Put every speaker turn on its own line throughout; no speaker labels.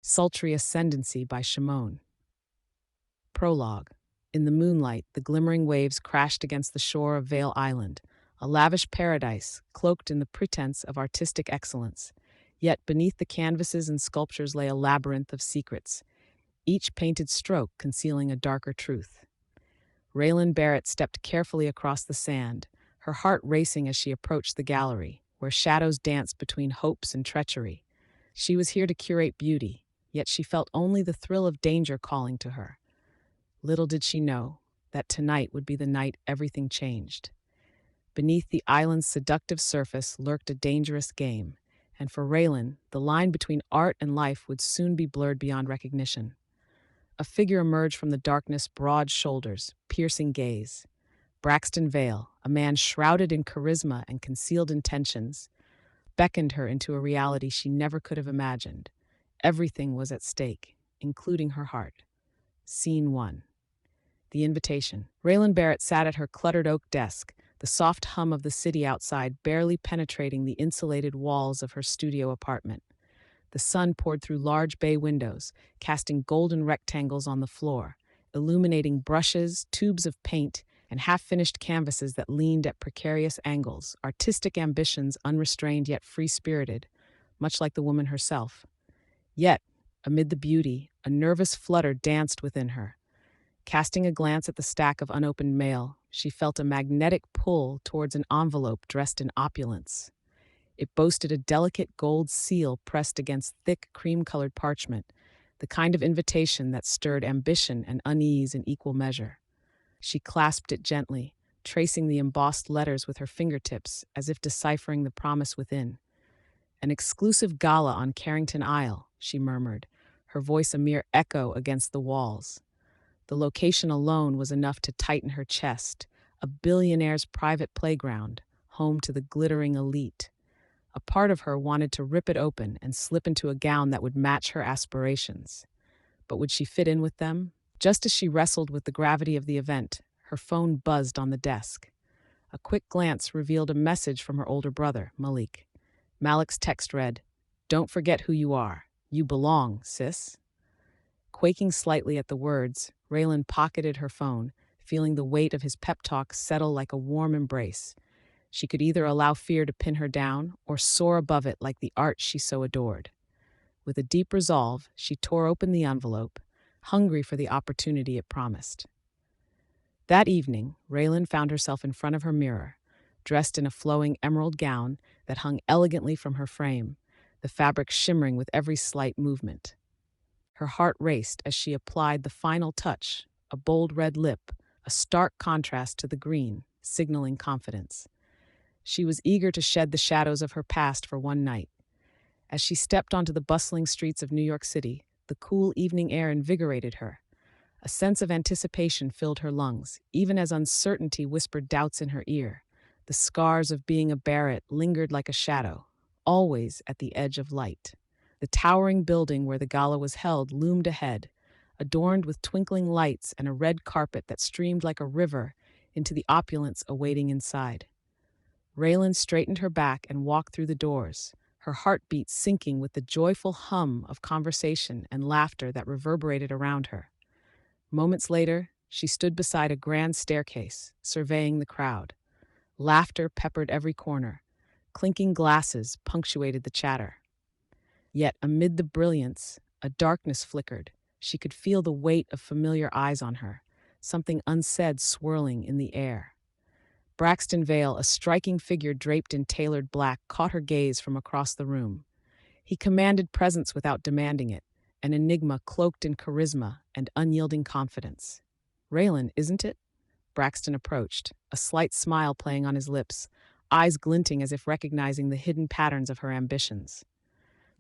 Sultry Ascendancy by Shimon. Prologue. In the moonlight, the glimmering waves crashed against the shore of Vale Island, a lavish paradise cloaked in the pretense of artistic excellence. Yet beneath the canvases and sculptures lay a labyrinth of secrets, each painted stroke concealing a darker truth. Raelynn Barrett stepped carefully across the sand, her heart racing as she approached the gallery, where shadows danced between hopes and treachery. She was here to curate beauty, yet she felt only the thrill of danger calling to her. Little did she know that tonight would be the night everything changed. Beneath the island's seductive surface lurked a dangerous game, and for Raelynn, the line between art and life would soon be blurred beyond recognition. A figure emerged from the darkness, broad shoulders, piercing gaze. Braxton Vale, a man shrouded in charisma and concealed intentions, beckoned her into a reality she never could have imagined. Everything was at stake, including her heart. Scene 1. The invitation. Raelynn Barrett sat at her cluttered oak desk, the soft hum of the city outside barely penetrating the insulated walls of her studio apartment. The sun poured through large bay windows, casting golden rectangles on the floor, illuminating brushes, tubes of paint, and half-finished canvases that leaned at precarious angles, artistic ambitions unrestrained yet free-spirited, much like the woman herself. Yet, amid the beauty, a nervous flutter danced within her. Casting a glance at the stack of unopened mail, she felt a magnetic pull towards an envelope dressed in opulence. It boasted a delicate gold seal pressed against thick, cream-colored parchment, the kind of invitation that stirred ambition and unease in equal measure. She clasped it gently, tracing the embossed letters with her fingertips as if deciphering the promise within. "An exclusive gala on Carrington Isle," she murmured, her voice a mere echo against the walls. The location alone was enough to tighten her chest, a billionaire's private playground, home to the glittering elite. A part of her wanted to rip it open and slip into a gown that would match her aspirations. But would she fit in with them? Just as she wrestled with the gravity of the event, her phone buzzed on the desk. A quick glance revealed a message from her older brother, Malik. Malik's text read, "Don't forget who you are. You belong, sis." Quaking slightly at the words, Raelynn pocketed her phone, feeling the weight of his pep talk settle like a warm embrace. She could either allow fear to pin her down or soar above it like the art she so adored. With a deep resolve, she tore open the envelope, hungry for the opportunity it promised. That evening, Raelynn found herself in front of her mirror, dressed in a flowing emerald gown that hung elegantly from her frame, the fabric shimmering with every slight movement. Her heart raced as she applied the final touch, a bold red lip, a stark contrast to the green, signaling confidence. She was eager to shed the shadows of her past for one night. As she stepped onto the bustling streets of New York City, the cool evening air invigorated her. A sense of anticipation filled her lungs, even as uncertainty whispered doubts in her ear. The scars of being a Barrett lingered like a shadow, always at the edge of light. The towering building where the gala was held loomed ahead, adorned with twinkling lights and a red carpet that streamed like a river into the opulence awaiting inside. Raelynn straightened her back and walked through the doors, her heartbeat syncing with the joyful hum of conversation and laughter that reverberated around her. Moments later, she stood beside a grand staircase, surveying the crowd. Laughter peppered every corner. Clinking glasses punctuated the chatter. Yet amid the brilliance, a darkness flickered. She could feel the weight of familiar eyes on her, something unsaid swirling in the air. Braxton Vale, a striking figure draped in tailored black, caught her gaze from across the room. He commanded presence without demanding it, an enigma cloaked in charisma and unyielding confidence. "Raelynn, isn't it?" Braxton approached, a slight smile playing on his lips, eyes glinting as if recognizing the hidden patterns of her ambitions.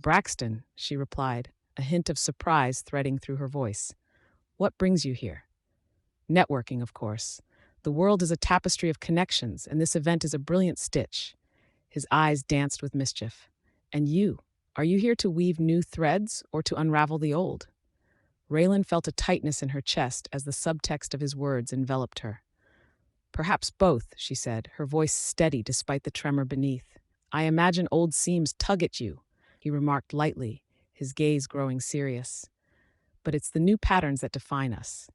"Braxton," she replied, a hint of surprise threading through her voice. "What brings you here?" "Networking, of course. The world is a tapestry of connections, and this event is a brilliant stitch." His eyes danced with mischief. "And you? Are you here to weave new threads or to unravel the old?" Raelynn felt a tightness in her chest as the subtext of his words enveloped her. "Perhaps both," she said, her voice steady despite the tremor beneath. "I imagine old seams tug at you," he remarked lightly, his gaze growing serious. "But it's the new patterns that define us."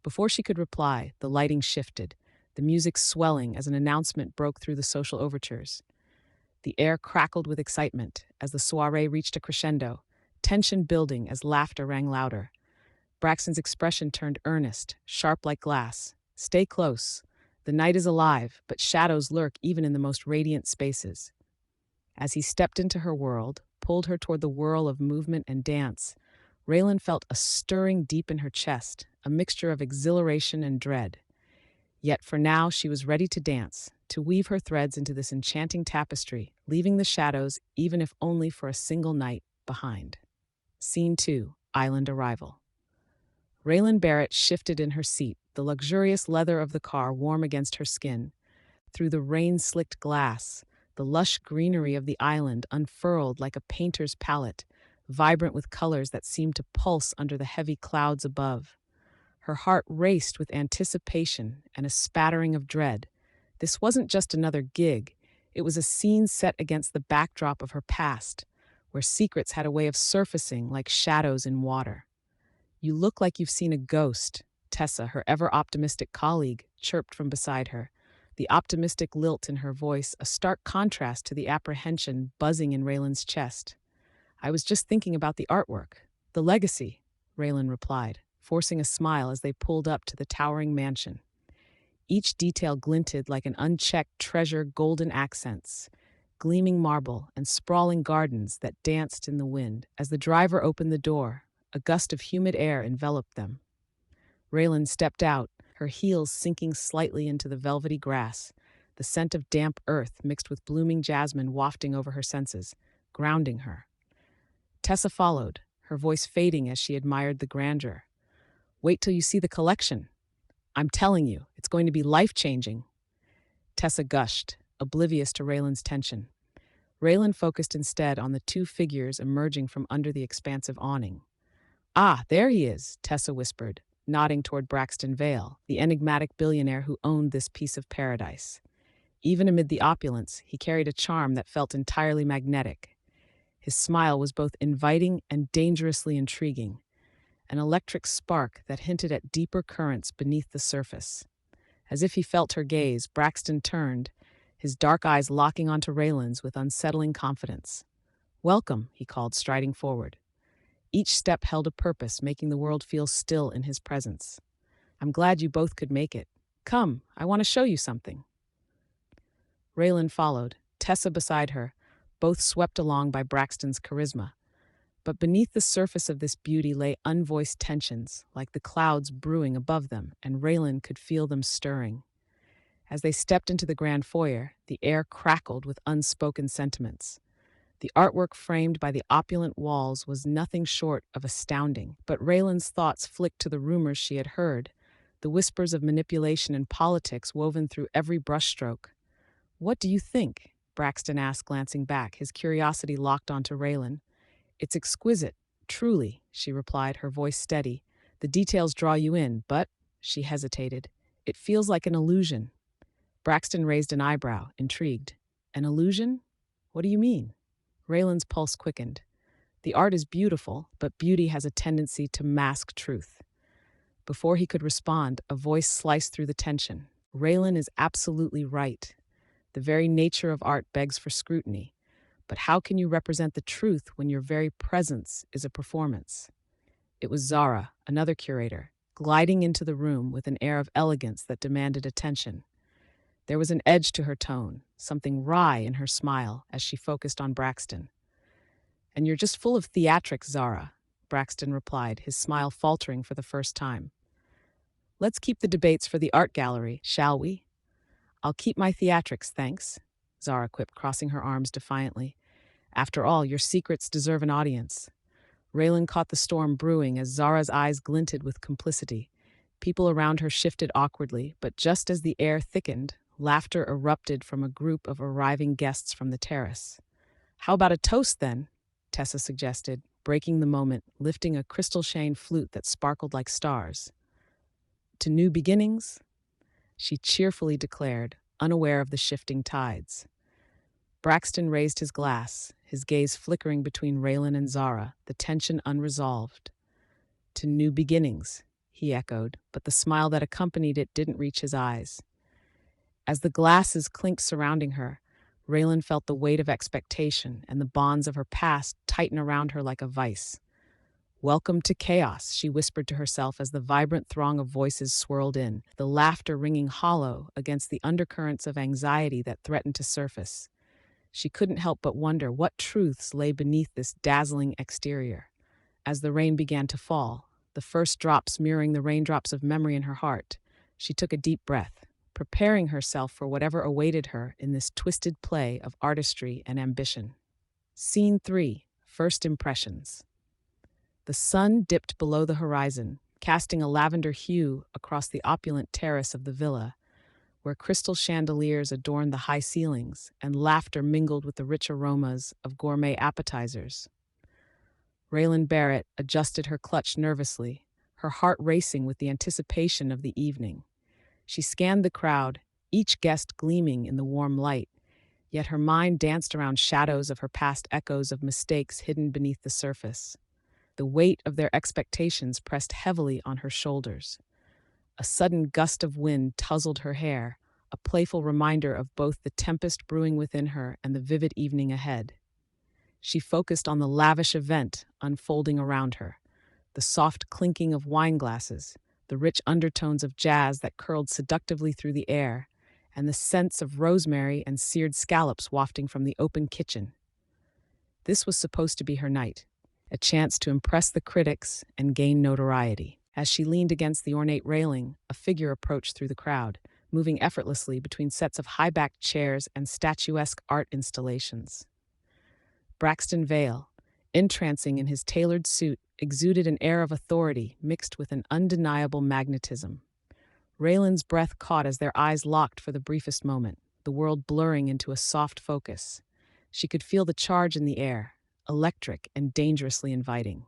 Before she could reply, the lighting shifted, the music swelling as an announcement broke through the social overtures. The air crackled with excitement as the soiree reached a crescendo, tension building as laughter rang louder. Braxton's expression turned earnest, sharp like glass. "Stay close. The night is alive, but shadows lurk even in the most radiant spaces." As he stepped into her world, pulled her toward the whirl of movement and dance, Raelynn felt a stirring deep in her chest, a mixture of exhilaration and dread. Yet for now she was ready to dance, to weave her threads into this enchanting tapestry, leaving the shadows, even if only for a single night, behind. Scene 2. Island Arrival. Raelynn Barrett shifted in her seat, the luxurious leather of the car warm against her skin. Through the rain-slicked glass, the lush greenery of the island unfurled like a painter's palette, vibrant with colors that seemed to pulse under the heavy clouds above. Her heart raced with anticipation and a spattering of dread. This wasn't just another gig, it was a scene set against the backdrop of her past, where secrets had a way of surfacing like shadows in water. "You look like you've seen a ghost," Tessa, her ever-optimistic colleague, chirped from beside her, the optimistic lilt in her voice a stark contrast to the apprehension buzzing in Raylan's chest. "I was just thinking about the artwork, the legacy," Raelynn replied, forcing a smile as they pulled up to the towering mansion. Each detail glinted like an unchecked treasure, golden accents, gleaming marble, and sprawling gardens that danced in the wind. As the driver opened the door, a gust of humid air enveloped them. Raelynn stepped out, her heels sinking slightly into the velvety grass, the scent of damp earth mixed with blooming jasmine wafting over her senses, grounding her. Tessa followed, her voice fading as she admired the grandeur. "Wait till you see the collection. I'm telling you, it's going to be life-changing." Tessa gushed, oblivious to Raylan's tension. Raelynn focused instead on the two figures emerging from under the expansive awning. "Ah, there he is," Tessa whispered, nodding toward Braxton Vale, the enigmatic billionaire who owned this piece of paradise. Even amid the opulence, he carried a charm that felt entirely magnetic. His smile was both inviting and dangerously intriguing, an electric spark that hinted at deeper currents beneath the surface. As if he felt her gaze, Braxton turned, his dark eyes locking onto Raelyn's with unsettling confidence. "Welcome," he called, striding forward. Each step held a purpose, making the world feel still in his presence. "I'm glad you both could make it. Come, I want to show you something." Raelynn followed, Tessa beside her, both swept along by Braxton's charisma. But beneath the surface of this beauty lay unvoiced tensions, like the clouds brewing above them, and Raelynn could feel them stirring. As they stepped into the grand foyer, the air crackled with unspoken sentiments. The artwork framed by the opulent walls was nothing short of astounding, but Raelyn's thoughts flicked to the rumors she had heard, the whispers of manipulation and politics woven through every brushstroke. "What do you think?" Braxton asked, glancing back, his curiosity locked onto Raelynn. "It's exquisite, truly," she replied, her voice steady. "The details draw you in, but," she hesitated, "it feels like an illusion." Braxton raised an eyebrow, intrigued. "An illusion? What do you mean?" Raelyn's pulse quickened. "The art is beautiful, but beauty has a tendency to mask truth." Before he could respond, a voice sliced through the tension. "Raelynn is absolutely right. The very nature of art begs for scrutiny. But how can you represent the truth when your very presence is a performance?" It was Zara, another curator, gliding into the room with an air of elegance that demanded attention. There was an edge to her tone, something wry in her smile as she focused on Braxton. "And you're just full of theatrics, Zara," Braxton replied, his smile faltering for the first time. "Let's keep the debates for the art gallery, shall we?" "I'll keep my theatrics, thanks," Zara quipped, crossing her arms defiantly. "After all, your secrets deserve an audience." Raelynn caught the storm brewing as Zara's eyes glinted with complicity. People around her shifted awkwardly, but just as the air thickened, laughter erupted from a group of arriving guests from the terrace. "How about a toast, then?" Tessa suggested, breaking the moment, lifting a crystal-shane flute that sparkled like stars. "To new beginnings?" she cheerfully declared, unaware of the shifting tides. Braxton raised his glass, his gaze flickering between Raelynn and Zara, the tension unresolved. To new beginnings, he echoed, but the smile that accompanied it didn't reach his eyes. As the glasses clinked surrounding her, Raelynn felt the weight of expectation and the bonds of her past tighten around her like a vice. "Welcome to chaos," she whispered to herself as the vibrant throng of voices swirled in, the laughter ringing hollow against the undercurrents of anxiety that threatened to surface. She couldn't help but wonder what truths lay beneath this dazzling exterior. As the rain began to fall, the first drops mirroring the raindrops of memory in her heart, she took a deep breath, preparing herself for whatever awaited her in this twisted play of artistry and ambition. Scene 3: First Impressions. The sun dipped below the horizon, casting a lavender hue across the opulent terrace of the villa, where crystal chandeliers adorned the high ceilings and laughter mingled with the rich aromas of gourmet appetizers. Raelynn Barrett adjusted her clutch nervously, her heart racing with the anticipation of the evening. She scanned the crowd, each guest gleaming in the warm light, yet her mind danced around shadows of her past, echoes of mistakes hidden beneath the surface. The weight of their expectations pressed heavily on her shoulders. A sudden gust of wind tousled her hair, a playful reminder of both the tempest brewing within her and the vivid evening ahead. She focused on the lavish event unfolding around her, the soft clinking of wine glasses, the rich undertones of jazz that curled seductively through the air, and the scents of rosemary and seared scallops wafting from the open kitchen. This was supposed to be her night, a chance to impress the critics and gain notoriety. As she leaned against the ornate railing, a figure approached through the crowd, moving effortlessly between sets of high-backed chairs and statuesque art installations. Braxton Vale, entrancing in his tailored suit, exuded an air of authority mixed with an undeniable magnetism. Raylan's breath caught as their eyes locked for the briefest moment, the world blurring into a soft focus. She could feel the charge in the air, electric and dangerously inviting.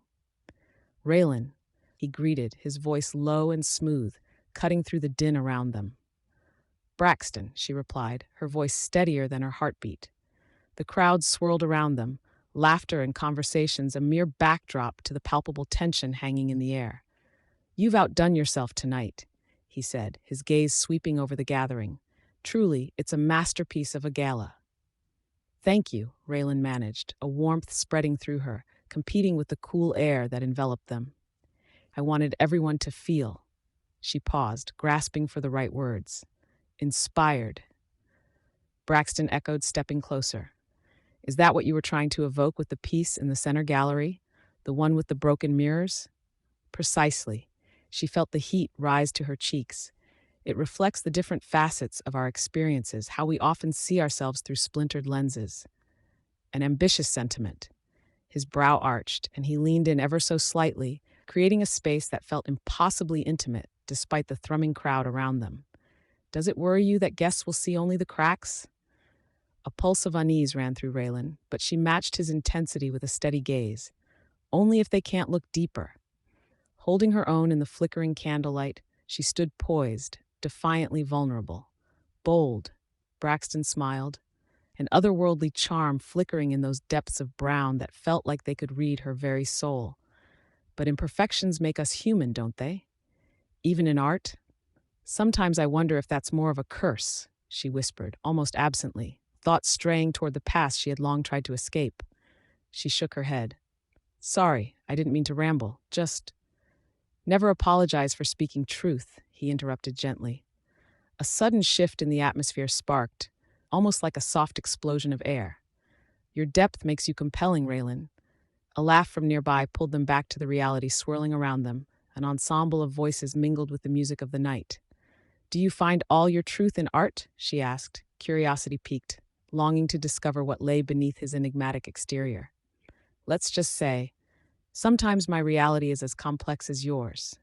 "Raelynn," he greeted, his voice low and smooth, cutting through the din around them. "Braxton," she replied, her voice steadier than her heartbeat. The crowd swirled around them, laughter and conversations a mere backdrop to the palpable tension hanging in the air. "You've outdone yourself tonight," he said, his gaze sweeping over the gathering. "Truly, it's a masterpiece of a gala." "Thank you," Raelynn managed, a warmth spreading through her, competing with the cool air that enveloped them. "I wanted everyone to feel." She paused, grasping for the right words. "Inspired." Braxton echoed, stepping closer. "Is that what you were trying to evoke with the piece in the center gallery? The one with the broken mirrors?" "Precisely." She felt the heat rise to her cheeks. "It reflects the different facets of our experiences, how we often see ourselves through splintered lenses." An ambitious sentiment. His brow arched, and he leaned in ever so slightly, creating a space that felt impossibly intimate despite the thrumming crowd around them. "Does it worry you that guests will see only the cracks?" A pulse of unease ran through Raelynn, but she matched his intensity with a steady gaze. "Only if they can't look deeper." Holding her own in the flickering candlelight, she stood poised, defiantly vulnerable. "Bold," Braxton smiled, an otherworldly charm flickering in those depths of brown that felt like they could read her very soul. "But imperfections make us human, don't they? Even in art? Sometimes I wonder if that's more of a curse," she whispered, almost absently, thoughts straying toward the past she had long tried to escape. She shook her head. "Sorry, I didn't mean to ramble. Just—" "Never apologize for speaking truth," he interrupted gently. A sudden shift in the atmosphere sparked, almost like a soft explosion of air. "Your depth makes you compelling, Raelynn." A laugh from nearby pulled them back to the reality swirling around them, an ensemble of voices mingled with the music of the night. "Do you find all your truth in art?" she asked, curiosity piqued, longing to discover what lay beneath his enigmatic exterior. "Let's just say, sometimes my reality is as complex as yours."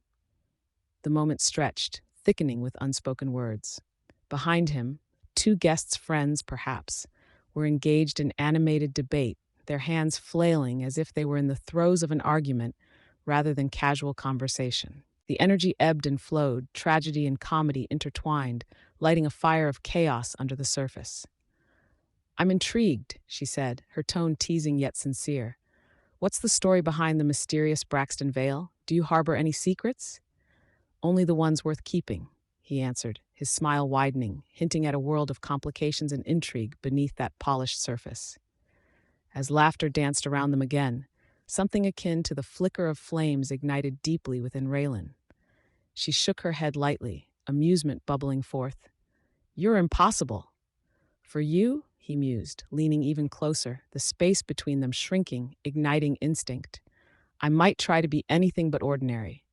The moment stretched, thickening with unspoken words. Behind him, two guests' friends, perhaps, were engaged in animated debate, their hands flailing as if they were in the throes of an argument rather than casual conversation. The energy ebbed and flowed, tragedy and comedy intertwined, lighting a fire of chaos under the surface. I'm intrigued, she said, her tone teasing yet sincere. What's the story behind the mysterious Braxton Vale? Do you harbor any secrets? Only the ones worth keeping, he answered, his smile widening, hinting at a world of complications and intrigue beneath that polished surface. As laughter danced around them again, something akin to the flicker of flames ignited deeply within Raelynn. She shook her head lightly, amusement bubbling forth. You're impossible. For you, he mused, leaning even closer, the space between them shrinking, igniting instinct. I might try to be anything but ordinary.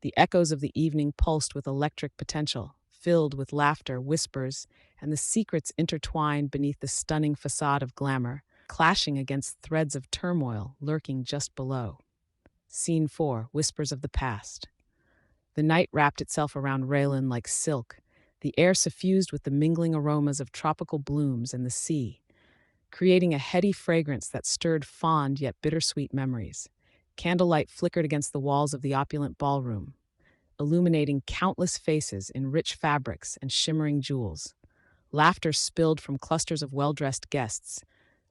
The echoes of the evening pulsed with electric potential, filled with laughter, whispers, and the secrets intertwined beneath the stunning facade of glamour, clashing against threads of turmoil lurking just below. Scene 4, Whispers of the Past. The night wrapped itself around Raelynn like silk, the air suffused with the mingling aromas of tropical blooms and the sea, creating a heady fragrance that stirred fond yet bittersweet memories. Candlelight flickered against the walls of the opulent ballroom, illuminating countless faces in rich fabrics and shimmering jewels. Laughter spilled from clusters of well-dressed guests,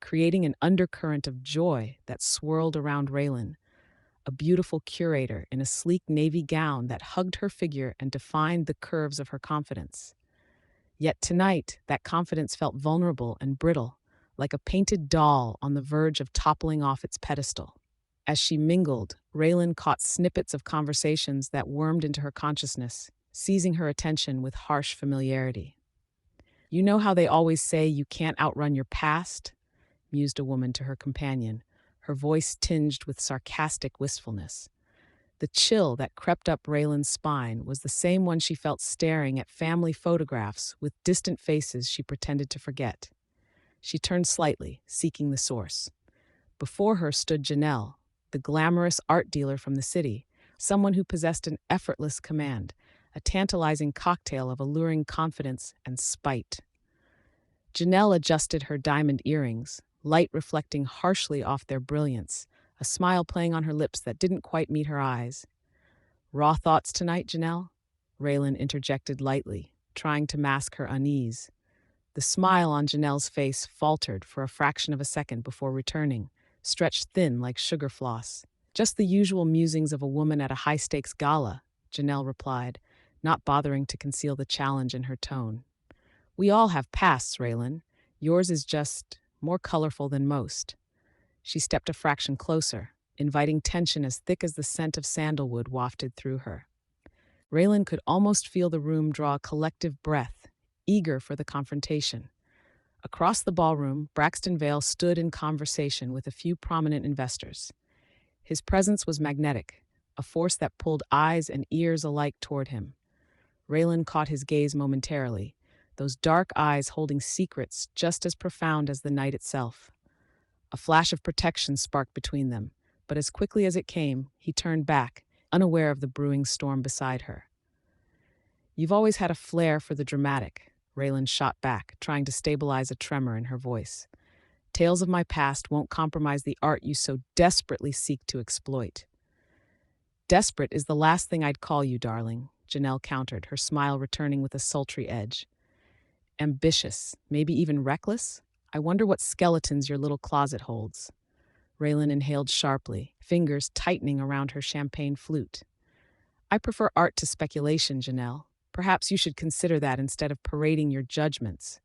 creating an undercurrent of joy that swirled around Raelynn, a beautiful curator in a sleek navy gown that hugged her figure and defined the curves of her confidence. Yet tonight, that confidence felt vulnerable and brittle, like a painted doll on the verge of toppling off its pedestal. As she mingled, Raelynn caught snippets of conversations that wormed into her consciousness, seizing her attention with harsh familiarity. You know how they always say you can't outrun your past? Mused a woman to her companion, her voice tinged with sarcastic wistfulness. The chill that crept up Raylan's spine was the same one she felt staring at family photographs with distant faces she pretended to forget. She turned slightly, seeking the source. Before her stood Janelle, the glamorous art dealer from the city, someone who possessed an effortless command, a tantalizing cocktail of alluring confidence and spite. Janelle adjusted her diamond earrings, light reflecting harshly off their brilliance, a smile playing on her lips that didn't quite meet her eyes. Raw thoughts tonight, Janelle? Raelynn interjected lightly, trying to mask her unease. The smile on Janelle's face faltered for a fraction of a second before returning, stretched thin like sugar floss. Just the usual musings of a woman at a high-stakes gala, Janelle replied, not bothering to conceal the challenge in her tone. We all have pasts, Raelynn. Yours is just more colorful than most. She stepped a fraction closer, inviting tension as thick as the scent of sandalwood wafted through her. Raelynn could almost feel the room draw a collective breath, eager for the confrontation. Across the ballroom, Braxton Vale stood in conversation with a few prominent investors. His presence was magnetic, a force that pulled eyes and ears alike toward him. Raelynn caught his gaze momentarily, those dark eyes holding secrets just as profound as the night itself. A flash of protection sparked between them, but as quickly as it came, he turned back, unaware of the brewing storm beside her. You've always had a flair for the dramatic, Raelynn shot back, trying to stabilize a tremor in her voice. Tales of my past won't compromise the art you so desperately seek to exploit. Desperate is the last thing I'd call you, darling, Janelle countered, her smile returning with a sultry edge. Ambitious, maybe even reckless? I wonder what skeletons your little closet holds. Raelynn inhaled sharply, fingers tightening around her champagne flute. I prefer art to speculation, Janelle. Perhaps you should consider that instead of parading your judgments.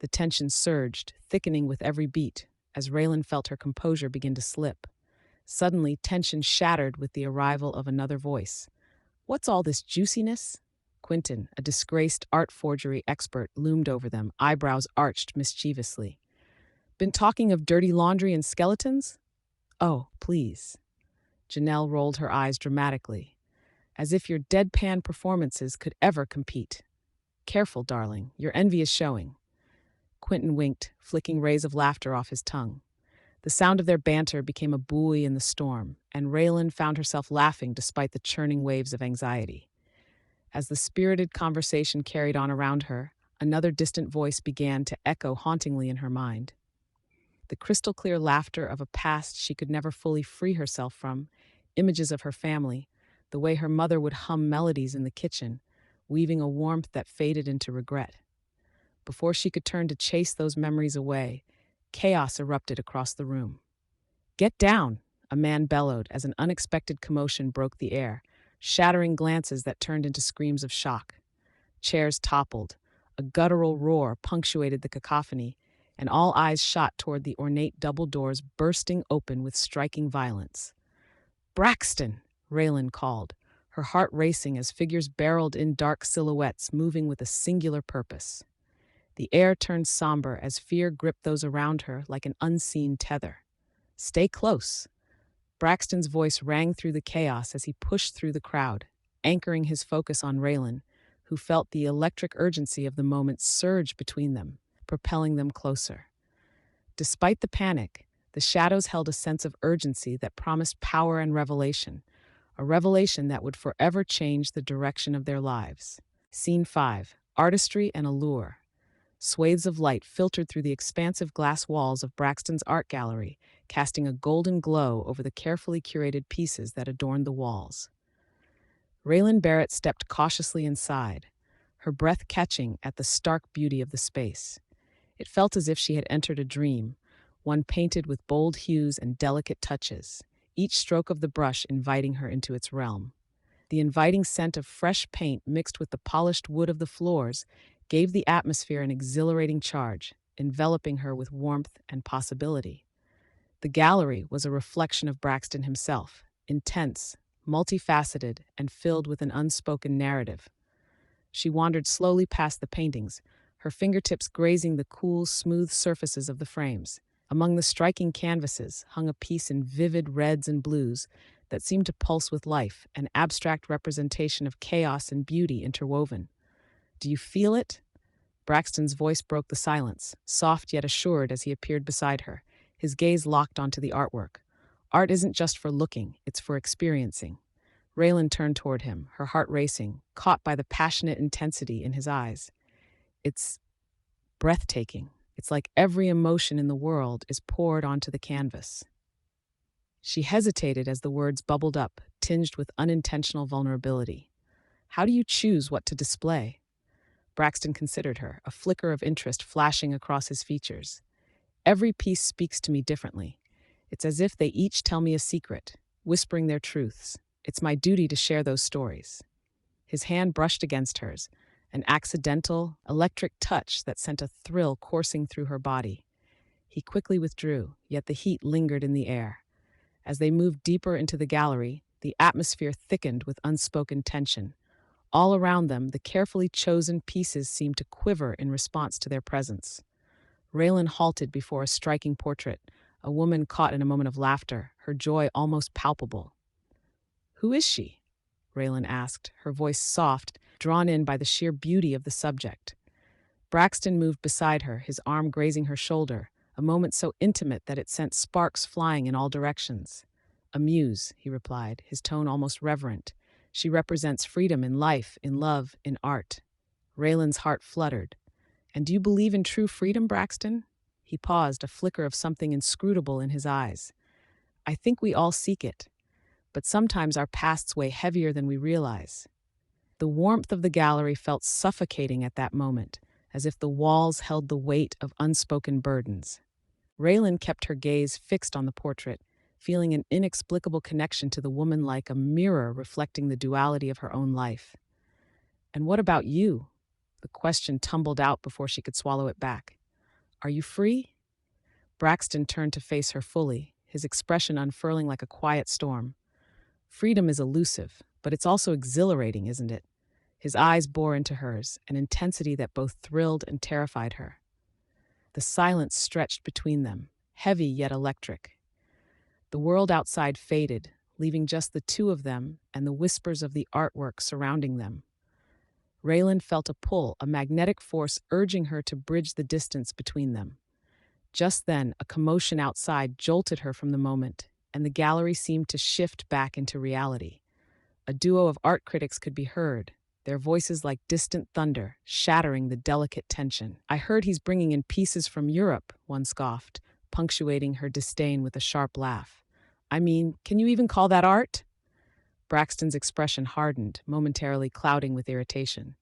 The tension surged, thickening with every beat, as Raelynn felt her composure begin to slip. Suddenly, tension shattered with the arrival of another voice. What's all this juiciness? Quentin, a disgraced art forgery expert, loomed over them, eyebrows arched mischievously. Been talking of dirty laundry and skeletons? Oh, please. Janelle rolled her eyes dramatically, as if your deadpan performances could ever compete. Careful, darling, your envy is showing. Quentin winked, flicking rays of laughter off his tongue. The sound of their banter became a buoy in the storm, and Raelynn found herself laughing despite the churning waves of anxiety. As the spirited conversation carried on around her, another distant voice began to echo hauntingly in her mind. The crystal-clear laughter of a past she could never fully free herself from, images of her family, the way her mother would hum melodies in the kitchen, weaving a warmth that faded into regret. Before she could turn to chase those memories away, chaos erupted across the room. "Get down!" a man bellowed as an unexpected commotion broke the air, shattering glances that turned into screams of shock. Chairs toppled, a guttural roar punctuated the cacophony, and all eyes shot toward the ornate double doors bursting open with striking violence. "Braxton!" Raelynn called, her heart racing as figures barreled in dark silhouettes moving with a singular purpose. The air turned somber as fear gripped those around her like an unseen tether. "Stay close." Braxton's voice rang through the chaos as he pushed through the crowd, anchoring his focus on Raelynn, who felt the electric urgency of the moment surge between them, propelling them closer. Despite the panic, the shadows held a sense of urgency that promised power and revelation, a revelation that would forever change the direction of their lives. Scene 5. Artistry and Allure. Swathes of light filtered through the expansive glass walls of Braxton's art gallery, casting a golden glow over the carefully curated pieces that adorned the walls. Raelynn Barrett stepped cautiously inside, her breath catching at the stark beauty of the space. It felt as if she had entered a dream, one painted with bold hues and delicate touches, each stroke of the brush inviting her into its realm. The inviting scent of fresh paint mixed with the polished wood of the floors gave the atmosphere an exhilarating charge, enveloping her with warmth and possibility. The gallery was a reflection of Braxton himself, intense, multifaceted, and filled with an unspoken narrative. She wandered slowly past the paintings, her fingertips grazing the cool, smooth surfaces of the frames. Among the striking canvases hung a piece in vivid reds and blues that seemed to pulse with life, an abstract representation of chaos and beauty interwoven. "Do you feel it?" Braxton's voice broke the silence, soft yet assured as he appeared beside her, his gaze locked onto the artwork. "Art isn't just for looking, it's for experiencing." Raelynn turned toward him, her heart racing, caught by the passionate intensity in his eyes. "It's breathtaking. It's like every emotion in the world is poured onto the canvas." She hesitated as the words bubbled up, tinged with unintentional vulnerability. "How do you choose what to display?" Braxton considered her, a flicker of interest flashing across his features. "Every piece speaks to me differently. It's as if they each tell me a secret, whispering their truths. It's my duty to share those stories." His hand brushed against hers, an accidental, electric touch that sent a thrill coursing through her body. He quickly withdrew, yet the heat lingered in the air. As they moved deeper into the gallery, the atmosphere thickened with unspoken tension. All around them, the carefully chosen pieces seemed to quiver in response to their presence. Raelynn halted before a striking portrait, a woman caught in a moment of laughter, her joy almost palpable. "Who is she?" Raelynn asked, her voice soft, drawn in by the sheer beauty of the subject. Braxton moved beside her, his arm grazing her shoulder, a moment so intimate that it sent sparks flying in all directions. "A muse," he replied, his tone almost reverent. "She represents freedom in life, in love, in art." Raylan's heart fluttered. "And do you believe in true freedom, Braxton?" He paused, a flicker of something inscrutable in his eyes. "I think we all seek it, but sometimes our pasts weigh heavier than we realize." The warmth of the gallery felt suffocating at that moment, as if the walls held the weight of unspoken burdens. Raelynn kept her gaze fixed on the portrait, feeling an inexplicable connection to the woman like a mirror reflecting the duality of her own life. "And what about you?" The question tumbled out before she could swallow it back. "Are you free?" Braxton turned to face her fully, his expression unfurling like a quiet storm. "Freedom is elusive, but it's also exhilarating, isn't it?" His eyes bore into hers, an intensity that both thrilled and terrified her. The silence stretched between them, heavy yet electric. The world outside faded, leaving just the two of them and the whispers of the artwork surrounding them. Raelynn felt a pull, a magnetic force urging her to bridge the distance between them. Just then, a commotion outside jolted her from the moment, and the gallery seemed to shift back into reality. A duo of art critics could be heard, their voices like distant thunder, shattering the delicate tension. "I heard he's bringing in pieces from Europe," one scoffed, punctuating her disdain with a sharp laugh. "I mean, can you even call that art?" Braxton's expression hardened, momentarily clouding with irritation.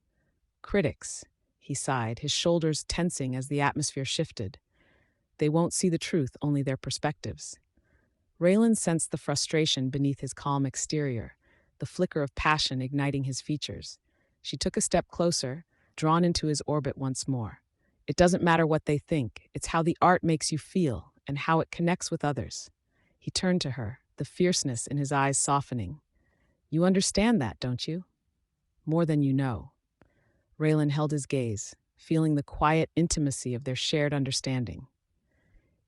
"Critics," he sighed, his shoulders tensing as the atmosphere shifted. They won't see the truth, only their perspectives. Raelynn sensed the frustration beneath his calm exterior, the flicker of passion igniting his features. She took a step closer, drawn into his orbit once more. It doesn't matter what they think, it's how the art makes you feel and how it connects with others. He turned to her, the fierceness in his eyes softening. You understand that, don't you? More than you know. Raelynn held his gaze, feeling the quiet intimacy of their shared understanding.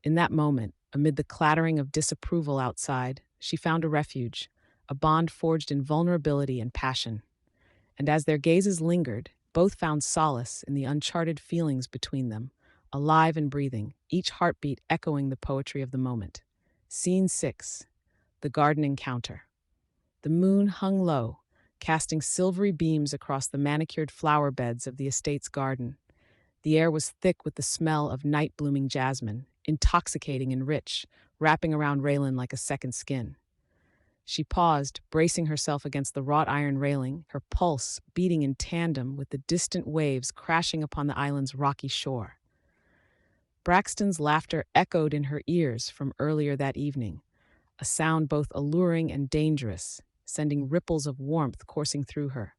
In that moment, amid the clattering of disapproval outside, she found a refuge, a bond forged in vulnerability and passion. And as their gazes lingered, both found solace in the uncharted feelings between them, alive and breathing, each heartbeat echoing the poetry of the moment. Scene 6. The Garden Encounter. The moon hung low, casting silvery beams across the manicured flower beds of the estate's garden. The air was thick with the smell of night-blooming jasmine, intoxicating and rich, wrapping around Raelynn like a second skin. She paused, bracing herself against the wrought iron railing, her pulse beating in tandem with the distant waves crashing upon the island's rocky shore. Braxton's laughter echoed in her ears from earlier that evening, a sound both alluring and dangerous, sending ripples of warmth coursing through her.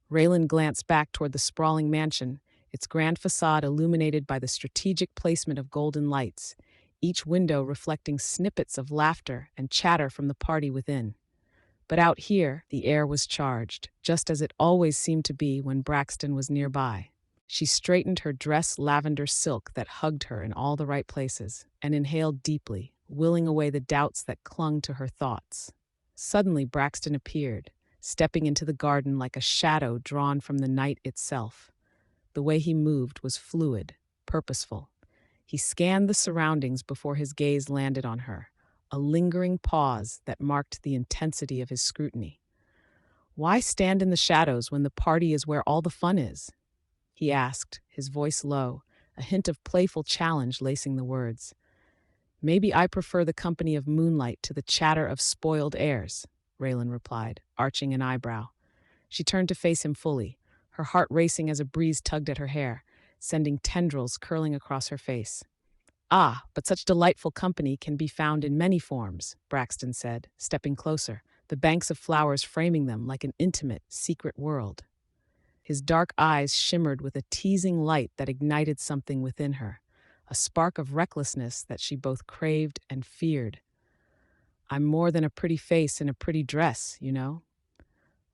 Raelynn glanced back toward the sprawling mansion, its grand facade illuminated by the strategic placement of golden lights, each window reflecting snippets of laughter and chatter from the party within. But out here, the air was charged, just as it always seemed to be when Braxton was nearby. She straightened her dress lavender silk that hugged her in all the right places, and inhaled deeply, willing away the doubts that clung to her thoughts. Suddenly, Braxton appeared, stepping into the garden like a shadow drawn from the night itself. The way he moved was fluid, purposeful. He scanned the surroundings before his gaze landed on her, a lingering pause that marked the intensity of his scrutiny. "Why stand in the shadows when the party is where all the fun is?" he asked, his voice low, a hint of playful challenge lacing the words. "Maybe I prefer the company of moonlight to the chatter of spoiled airs," Raelynn replied, arching an eyebrow. She turned to face him fully, her heart racing as a breeze tugged at her hair, sending tendrils curling across her face. "Ah, but such delightful company can be found in many forms," Braxton said, stepping closer, the banks of flowers framing them like an intimate, secret world. His dark eyes shimmered with a teasing light that ignited something within her, a spark of recklessness that she both craved and feared. "I'm more than a pretty face in a pretty dress, you know."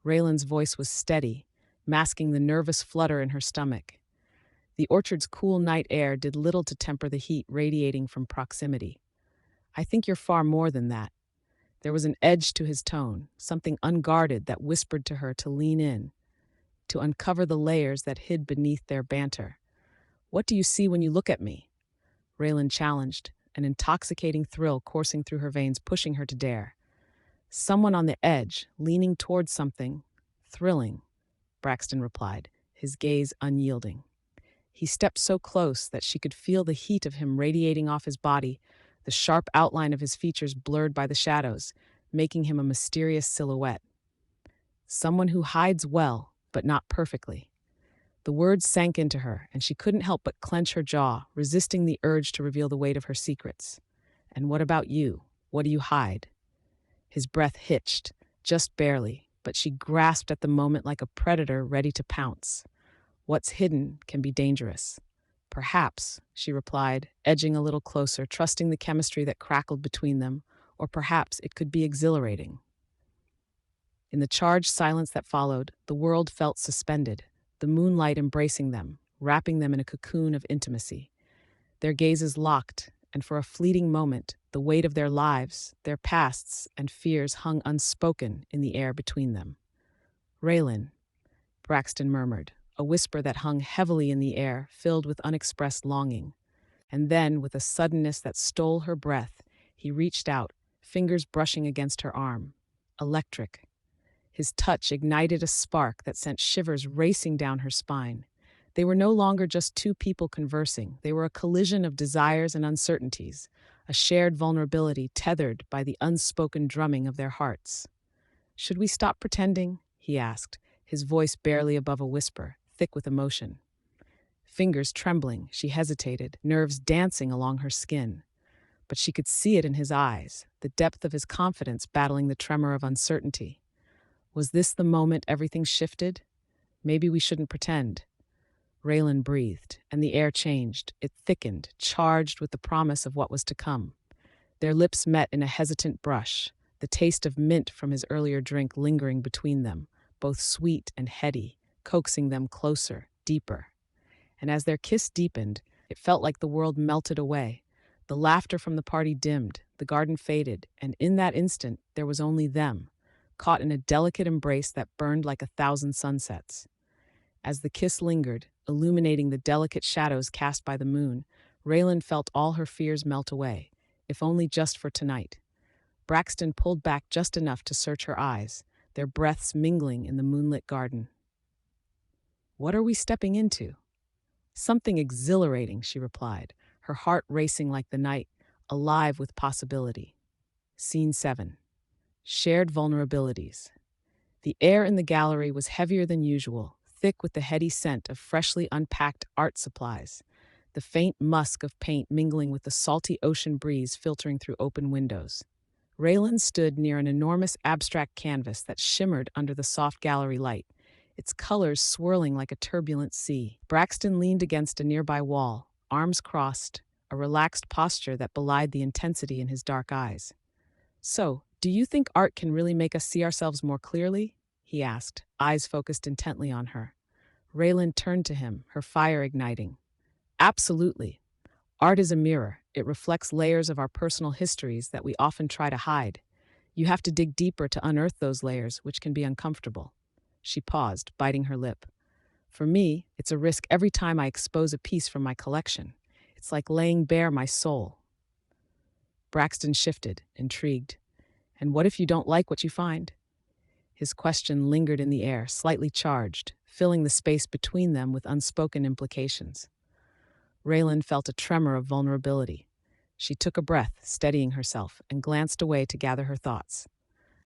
Raylan's voice was steady, masking the nervous flutter in her stomach. The orchard's cool night air did little to temper the heat radiating from proximity. "I think you're far more than that." There was an edge to his tone, something unguarded that whispered to her to lean in, to uncover the layers that hid beneath their banter. "What do you see when you look at me?" Raelynn challenged, an intoxicating thrill coursing through her veins, pushing her to dare. "Someone on the edge, leaning towards something thrilling," Braxton replied, his gaze unyielding. He stepped so close that she could feel the heat of him radiating off his body, the sharp outline of his features blurred by the shadows, making him a mysterious silhouette. "Someone who hides well, but not perfectly." The words sank into her, and she couldn't help but clench her jaw, resisting the urge to reveal the weight of her secrets. "And what about you? What do you hide?" His breath hitched, just barely, but she grasped at the moment like a predator ready to pounce. "What's hidden can be dangerous." "Perhaps," she replied, edging a little closer, trusting the chemistry that crackled between them, "or perhaps it could be exhilarating." In the charged silence that followed, the world felt suspended, the moonlight embracing them, wrapping them in a cocoon of intimacy. Their gazes locked, and for a fleeting moment, the weight of their lives, their pasts, and fears hung unspoken in the air between them. "Raelynn," Braxton murmured, a whisper that hung heavily in the air, filled with unexpressed longing. And then, with a suddenness that stole her breath, he reached out, fingers brushing against her arm. Electric. His touch ignited a spark that sent shivers racing down her spine. They were no longer just two people conversing. They were a collision of desires and uncertainties, a shared vulnerability tethered by the unspoken drumming of their hearts. "Should we stop pretending?" he asked, his voice barely above a whisper, thick with emotion. Fingers trembling, she hesitated, nerves dancing along her skin. But she could see it in his eyes, the depth of his confidence battling the tremor of uncertainty. Was this the moment everything shifted? Maybe we shouldn't pretend. Raelynn breathed, and the air changed. It thickened, charged with the promise of what was to come. Their lips met in a hesitant brush, the taste of mint from his earlier drink lingering between them, both sweet and heady, coaxing them closer, deeper. And as their kiss deepened, it felt like the world melted away. The laughter from the party dimmed, the garden faded, and in that instant there was only them, caught in a delicate embrace that burned like 1,000 sunsets. As the kiss lingered, illuminating the delicate shadows cast by the moon, Raelynn felt all her fears melt away, if only just for tonight. Braxton pulled back just enough to search her eyes, their breaths mingling in the moonlit garden. "What are we stepping into?" "Something exhilarating," she replied, her heart racing like the night, alive with possibility. Scene 7. Shared vulnerabilities. The air in the gallery was heavier than usual, thick with the heady scent of freshly unpacked art supplies, the faint musk of paint mingling with the salty ocean breeze filtering through open windows. Raelynn stood near an enormous abstract canvas that shimmered under the soft gallery light, its colors swirling like a turbulent sea. Braxton leaned against a nearby wall, arms crossed, a relaxed posture that belied the intensity in his dark eyes. "So, do you think art can really make us see ourselves more clearly?" he asked, eyes focused intently on her. Raelynn turned to him, her fire igniting. "Absolutely. Art is a mirror. It reflects layers of our personal histories that we often try to hide. You have to dig deeper to unearth those layers, which can be uncomfortable." She paused, biting her lip. "For me, it's a risk every time I expose a piece from my collection. It's like laying bare my soul." Braxton shifted, intrigued. "And what if you don't like what you find?" His question lingered in the air, slightly charged, filling the space between them with unspoken implications. Raelynn felt a tremor of vulnerability. She took a breath, steadying herself, and glanced away to gather her thoughts.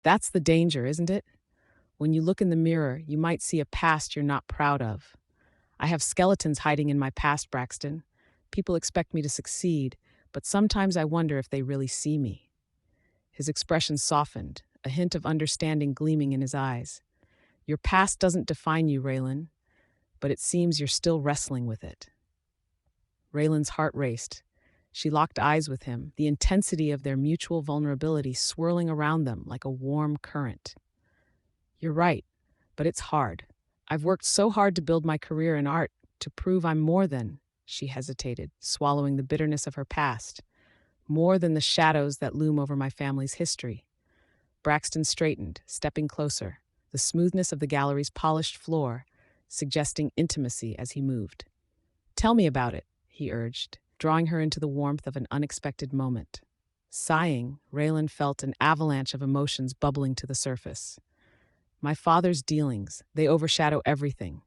"That's the danger, isn't it? When you look in the mirror, you might see a past you're not proud of. I have skeletons hiding in my past, Braxton. People expect me to succeed, but sometimes I wonder if they really see me." His expression softened, a hint of understanding gleaming in his eyes. "Your past doesn't define you, Raelynn, but it seems you're still wrestling with it." Raylan's heart raced. She locked eyes with him, the intensity of their mutual vulnerability swirling around them like a warm current. "You're right, but it's hard. I've worked so hard to build my career in art, to prove I'm more than," she hesitated, swallowing the bitterness of her past, "more than the shadows that loom over my family's history." Braxton straightened, stepping closer, the smoothness of the gallery's polished floor suggesting intimacy as he moved. "Tell me about it," he urged, drawing her into the warmth of an unexpected moment. Sighing, Raelynn felt an avalanche of emotions bubbling to the surface. "My father's dealings, they overshadow everything.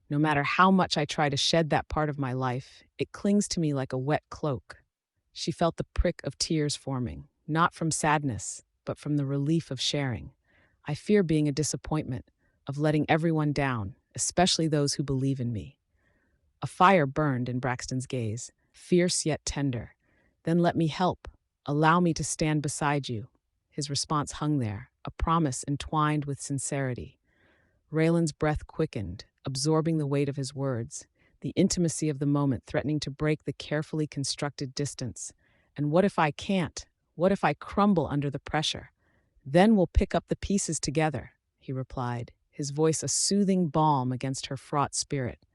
No matter how much I try to shed that part of my life, it clings to me like a wet cloak." She felt the prick of tears forming, not from sadness, but from the relief of sharing. "I fear being a disappointment, of letting everyone down, especially those who believe in me." A fire burned in Braxton's gaze, fierce yet tender. "Then let me help. Allow me to stand beside you." His response hung there, a promise entwined with sincerity. Raylan's breath quickened, absorbing the weight of his words, the intimacy of the moment threatening to break the carefully constructed distance. "And what if I can't? What if I crumble under the pressure? Then we'll pick up the pieces together," he replied, his voice a soothing balm against her fraught spirit.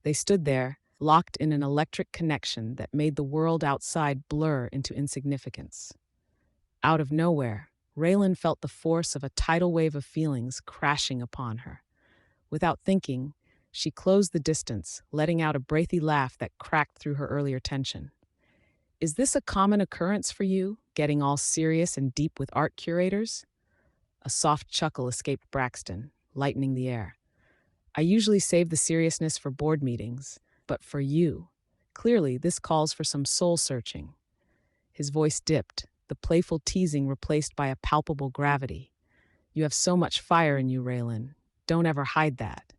They stood there, locked in an electric connection that made the world outside blur into insignificance. Out of nowhere, Raelynn felt the force of a tidal wave of feelings crashing upon her. Without thinking, she closed the distance, letting out a breathy laugh that cracked through her earlier tension. "Is this a common occurrence for you, getting all serious and deep with art curators?" A soft chuckle escaped Braxton, lightening the air. "I usually save the seriousness for board meetings, but for you, clearly this calls for some soul-searching." His voice dipped, the playful teasing replaced by a palpable gravity. "You have so much fire in you, Raelynn. Don't ever hide that."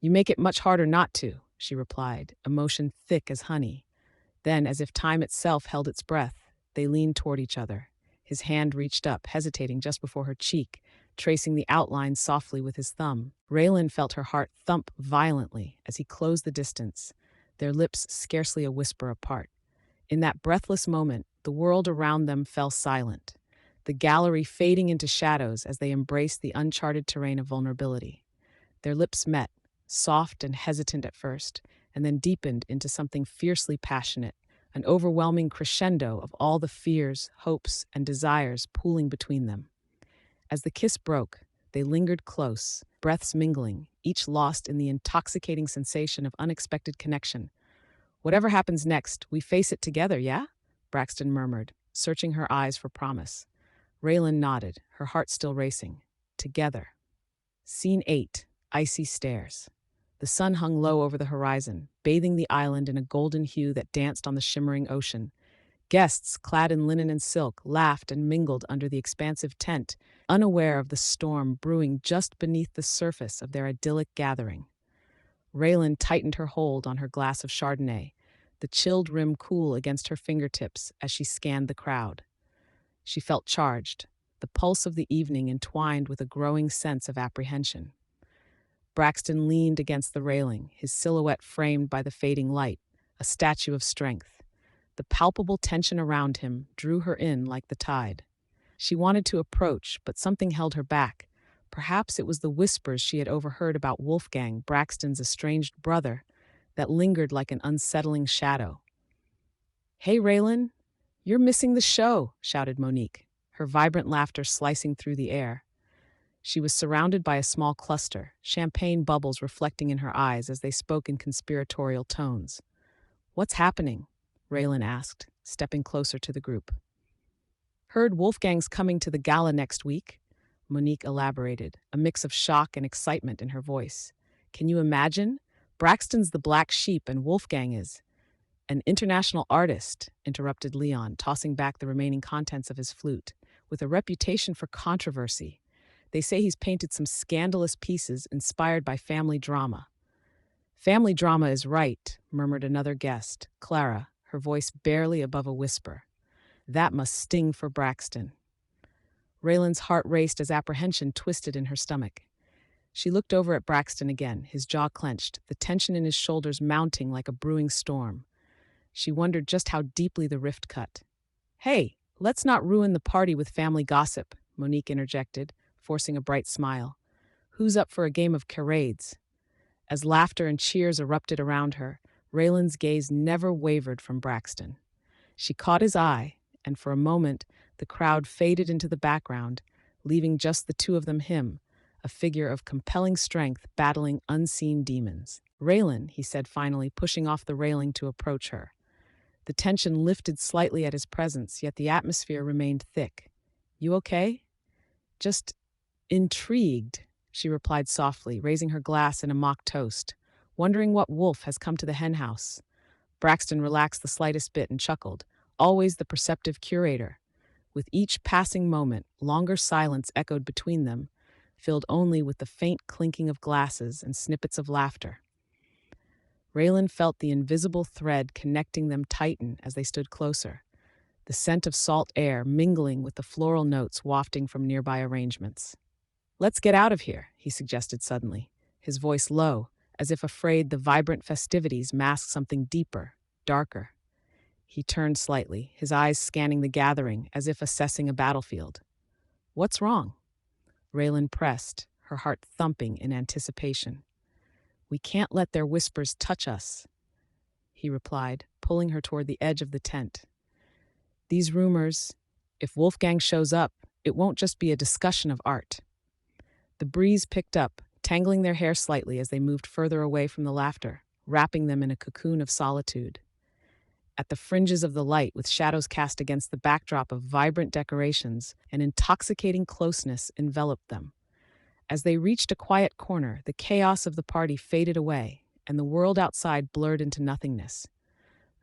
"You make it much harder not to," she replied, emotion thick as honey. Then, as if time itself held its breath, they leaned toward each other. His hand reached up, hesitating just before her cheek, tracing the outline softly with his thumb. Raelynn felt her heart thump violently as he closed the distance, their lips scarcely a whisper apart. In that breathless moment, the world around them fell silent, the gallery fading into shadows as they embraced the uncharted terrain of vulnerability. Their lips met, soft and hesitant at first, and then deepened into something fiercely passionate, an overwhelming crescendo of all the fears, hopes, and desires pooling between them. As the kiss broke, they lingered close, breaths mingling, each lost in the intoxicating sensation of unexpected connection. "Whatever happens next, we face it together, yeah?" Braxton murmured, searching her eyes for promise. Raelynn nodded, her heart still racing. Together. Scene 8. Icy Stairs. The sun hung low over the horizon, bathing the island in a golden hue that danced on the shimmering ocean. Guests, clad in linen and silk, laughed and mingled under the expansive tent, unaware of the storm brewing just beneath the surface of their idyllic gathering. Raelynn tightened her hold on her glass of Chardonnay, the chilled rim cool against her fingertips as she scanned the crowd. She felt charged, the pulse of the evening entwined with a growing sense of apprehension. Braxton leaned against the railing, his silhouette framed by the fading light, a statue of strength. The palpable tension around him drew her in like the tide. She wanted to approach, but something held her back. Perhaps it was the whispers she had overheard about Wolfgang, Braxton's estranged brother, that lingered like an unsettling shadow. "Hey, Raelynn, you're missing the show," shouted Monique, her vibrant laughter slicing through the air. She was surrounded by a small cluster, champagne bubbles reflecting in her eyes as they spoke in conspiratorial tones. "What's happening?" Raelynn asked, stepping closer to the group. "Heard Wolfgang's coming to the gala next week," Monique elaborated, a mix of shock and excitement in her voice. "Can you imagine? Braxton's the black sheep and Wolfgang is an international artist," interrupted Leon, tossing back the remaining contents of his flute, "with a reputation for controversy. They say he's painted some scandalous pieces inspired by family drama." "Family drama is right," murmured another guest, Clara, her voice barely above a whisper. "That must sting for Braxton." Raylan's heart raced as apprehension twisted in her stomach. She looked over at Braxton again, his jaw clenched, the tension in his shoulders mounting like a brewing storm. She wondered just how deeply the rift cut. "Hey, let's not ruin the party with family gossip," Monique interjected, forcing a bright smile. "Who's up for a game of charades?" As laughter and cheers erupted around her, Raylan's gaze never wavered from Braxton. She caught his eye, and for a moment, the crowd faded into the background, leaving just the two of them him, a figure of compelling strength battling unseen demons. "Raelynn," he said finally, pushing off the railing to approach her. The tension lifted slightly at his presence, yet the atmosphere remained thick. "You okay?" "Just intrigued," she replied softly, raising her glass in a mock toast, "wondering what wolf has come to the henhouse." Braxton relaxed the slightest bit and chuckled, always the perceptive curator. With each passing moment, longer silence echoed between them, filled only with the faint clinking of glasses and snippets of laughter. Raelynn felt the invisible thread connecting them tighten as they stood closer, the scent of salt air mingling with the floral notes wafting from nearby arrangements. "Let's get out of here," he suggested suddenly, his voice low, as if afraid the vibrant festivities masked something deeper, darker. He turned slightly, his eyes scanning the gathering as if assessing a battlefield. "What's wrong?" Raelynn pressed, her heart thumping in anticipation. "We can't let their whispers touch us," he replied, pulling her toward the edge of the tent. "These rumors, if Wolfgang shows up, it won't just be a discussion of art." The breeze picked up, tangling their hair slightly as they moved further away from the laughter, wrapping them in a cocoon of solitude. At the fringes of the light, with shadows cast against the backdrop of vibrant decorations, an intoxicating closeness enveloped them. As they reached a quiet corner, the chaos of the party faded away, and the world outside blurred into nothingness.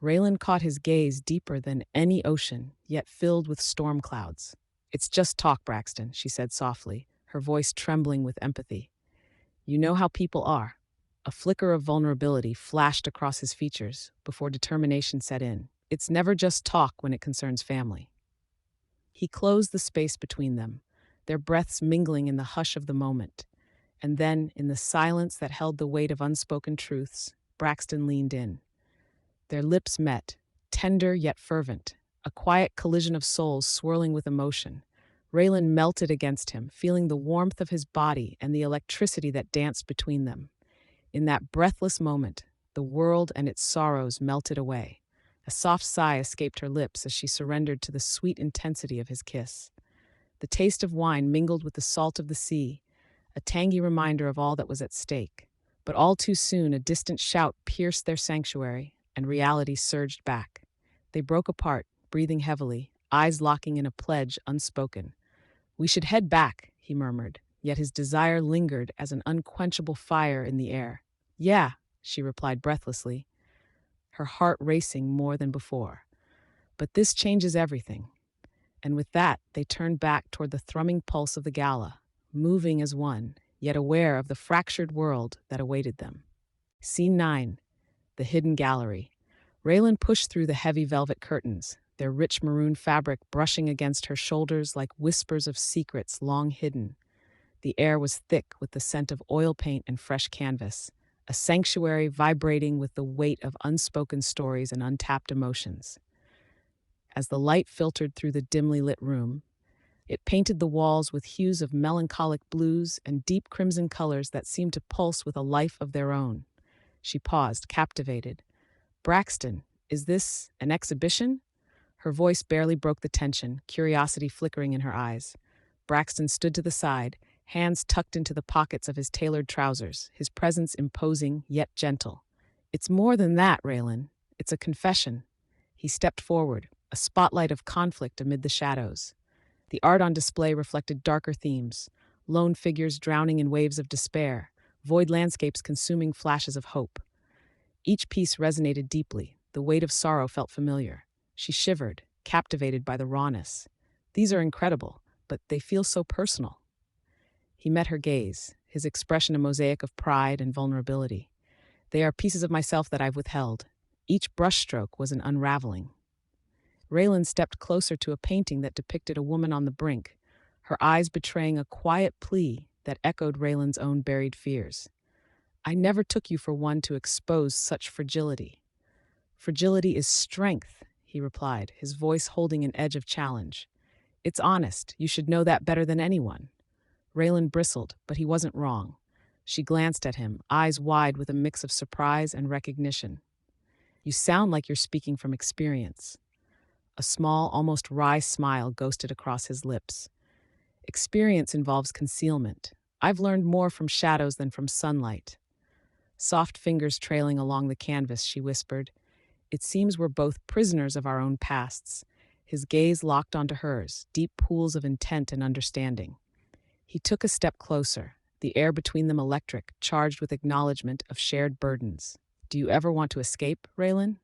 Raelynn caught his gaze deeper than any ocean, yet filled with storm clouds. "It's just talk, Braxton," she said softly, her voice trembling with empathy. "You know how people are. A flicker of vulnerability flashed across his features before determination set in. It's never just talk when it concerns family. He closed the space between them, their breaths mingling in the hush of the moment. And then, in the silence that held the weight of unspoken truths, Braxton leaned in. Their lips met, tender yet fervent, a quiet collision of souls swirling with emotion. Raelynn melted against him, feeling the warmth of his body and the electricity that danced between them. In that breathless moment, the world and its sorrows melted away. A soft sigh escaped her lips as she surrendered to the sweet intensity of his kiss. The taste of wine mingled with the salt of the sea, a tangy reminder of all that was at stake. But all too soon, a distant shout pierced their sanctuary, and reality surged back. They broke apart, breathing heavily, eyes locking in a pledge unspoken. "We should head back," he murmured, yet his desire lingered as an unquenchable fire in the air. "Yeah," she replied breathlessly, her heart racing more than before. "But this changes everything." And with that, they turned back toward the thrumming pulse of the gala, moving as one, yet aware of the fractured world that awaited them. Scene 9. The Hidden Gallery. Raelynn pushed through the heavy velvet curtains, their rich maroon fabric brushing against her shoulders like whispers of secrets long hidden. The air was thick with the scent of oil paint and fresh canvas, a sanctuary vibrating with the weight of unspoken stories and untapped emotions. As the light filtered through the dimly lit room, it painted the walls with hues of melancholic blues and deep crimson colors that seemed to pulse with a life of their own. She paused, captivated. "Braxton, is this an exhibition?" Her voice barely broke the tension, curiosity flickering in her eyes. Braxton stood to the side, hands tucked into the pockets of his tailored trousers, his presence imposing yet gentle. "It's more than that, Raelynn. It's a confession." He stepped forward, a spotlight of conflict amid the shadows. The art on display reflected darker themes, lone figures drowning in waves of despair, void landscapes consuming flashes of hope. Each piece resonated deeply, the weight of sorrow felt familiar. She shivered, captivated by the rawness. "These are incredible, but they feel so personal." He met her gaze, his expression a mosaic of pride and vulnerability. "They are pieces of myself that I've withheld." Each brushstroke was an unraveling. Raelynn stepped closer to a painting that depicted a woman on the brink, her eyes betraying a quiet plea that echoed Raylan's own buried fears. "I never took you for one to expose such fragility." "Fragility is strength," he replied, his voice holding an edge of challenge. "It's honest. You should know that better than anyone." Raelynn bristled, but he wasn't wrong. She glanced at him, eyes wide with a mix of surprise and recognition. "You sound like you're speaking from experience." A small, almost wry smile ghosted across his lips. "Experience involves concealment. I've learned more from shadows than from sunlight." Soft fingers trailing along the canvas, she whispered, "It seems we're both prisoners of our own pasts." His gaze locked onto hers, deep pools of intent and understanding. He took a step closer, the air between them electric, charged with acknowledgement of shared burdens. "Do you ever want to escape, Raelynn?"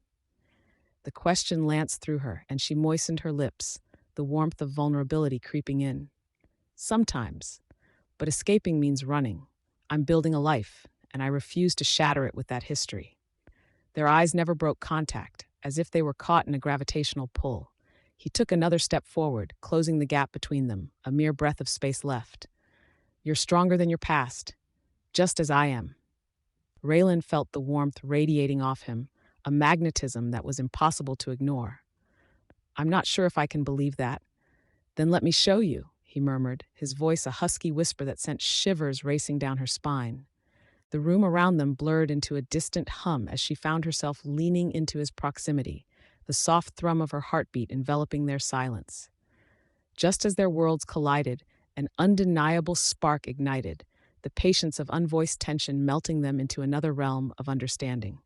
The question lanced through her, and she moistened her lips, the warmth of vulnerability creeping in. "Sometimes, but escaping means running. I'm building a life, and I refuse to shatter it with that history." Their eyes never broke contact, as if they were caught in a gravitational pull. He took another step forward, closing the gap between them, a mere breath of space left. "You're stronger than your past, just as I am." Raelynn felt the warmth radiating off him, a magnetism that was impossible to ignore. "I'm not sure if I can believe that." "Then let me show you," he murmured, his voice a husky whisper that sent shivers racing down her spine. The room around them blurred into a distant hum as she found herself leaning into his proximity, the soft thrum of her heartbeat enveloping their silence. Just as their worlds collided, an undeniable spark ignited, the patience of unvoiced tension melting them into another realm of understanding.